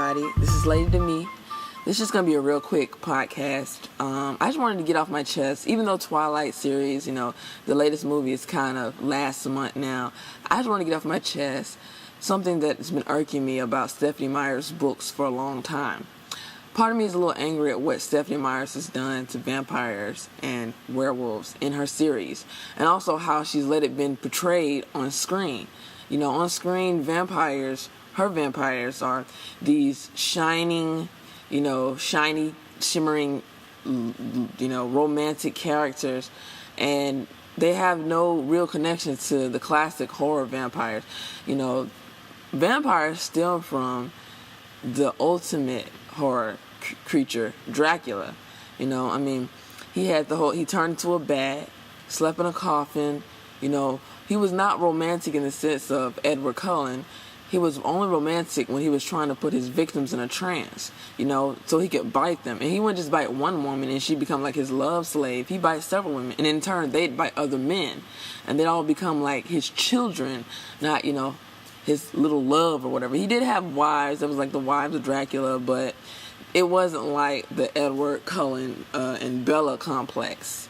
everybody. This is Lady to Me. This is just going to be a real quick podcast. I just wanted to get off my chest, even though Twilight series, the latest movie is kind of last month now. I just want to get off my chest something that's been irking me about Stephenie Meyer's books for a long time. Part of me is a little angry at what Stephenie Meyer has done to vampires and werewolves in her series, and also how she's let it been portrayed on screen. On screen, her vampires are these shining, shimmering, romantic characters, and they have no real connection to the classic horror vampires. Vampires stem from the ultimate horror creature, Dracula. He turned into a bat, slept in a coffin. He was not romantic in the sense of Edward Cullen. He was only romantic when he was trying to put his victims in a trance, so he could bite them. And he wouldn't just bite one woman and she'd become like his love slave. He bites several women, and in turn they'd bite other men, and they'd all become like his children, not, his little love or whatever. He did have wives that was like the wives of Dracula, but it wasn't like the Edward Cullen and Bella complex.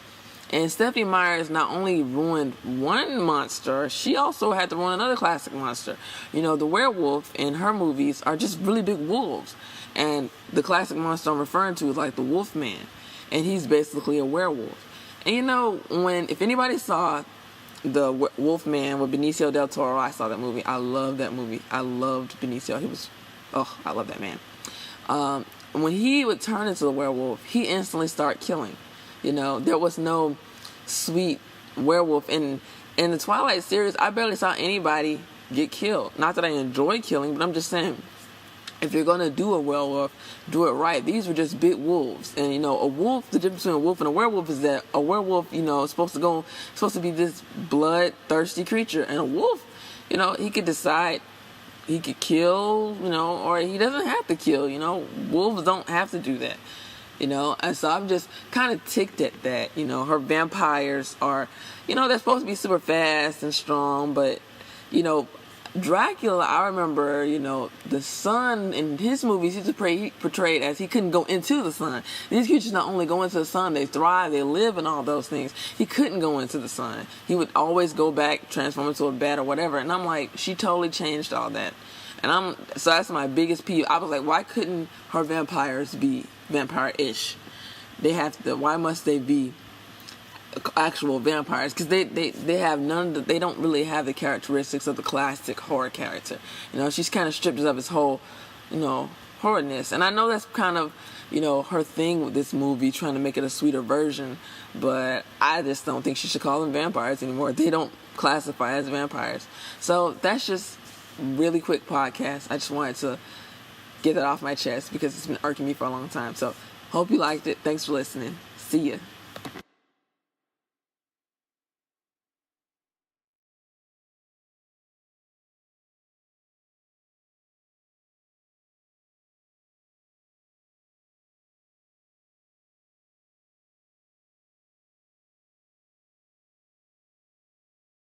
And Stephenie Meyer not only ruined one monster, she also had to ruin another classic monster. The werewolf in her movies are just really big wolves. And the classic monster I'm referring to is like the Wolfman. And he's basically a werewolf. And if anybody saw the Wolfman with Benicio del Toro, I saw that movie. I love that movie. I loved Benicio. I love that man. When he would turn into the werewolf, he instantly started killing. There was no sweet werewolf. In the Twilight series, I barely saw anybody get killed. Not that I enjoy killing, but I'm just saying, if you're going to do a werewolf, do it right. These were just big wolves. And, a wolf, the difference between a wolf and a werewolf is that a werewolf, is supposed to be this bloodthirsty creature. And a wolf, he could decide he could kill, or he doesn't have to kill, Wolves don't have to do that. And so I'm just kind of ticked at that. Her vampires are, they're supposed to be super fast and strong, but, Dracula, I remember, the sun in his movies, he's portrayed as he couldn't go into the sun. These creatures not only go into the sun, they thrive, they live, and all those things. He couldn't go into the sun. He would always go back, transform into a bat or whatever. And I'm like, she totally changed all that. So that's my biggest peeve. I was like, why couldn't her vampires be vampire-ish? Why must they be actual vampires? Because they have they don't really have the characteristics of the classic horror character. She's kind of stripped of his whole, horrorness. And I know that's kind of, her thing with this movie, trying to make it a sweeter version. But I just don't think she should call them vampires anymore. They don't classify as vampires. So that's just really quick podcast. I just wanted to get that off my chest because it's been irking me for a long time. So hope you liked it. Thanks for listening. See ya.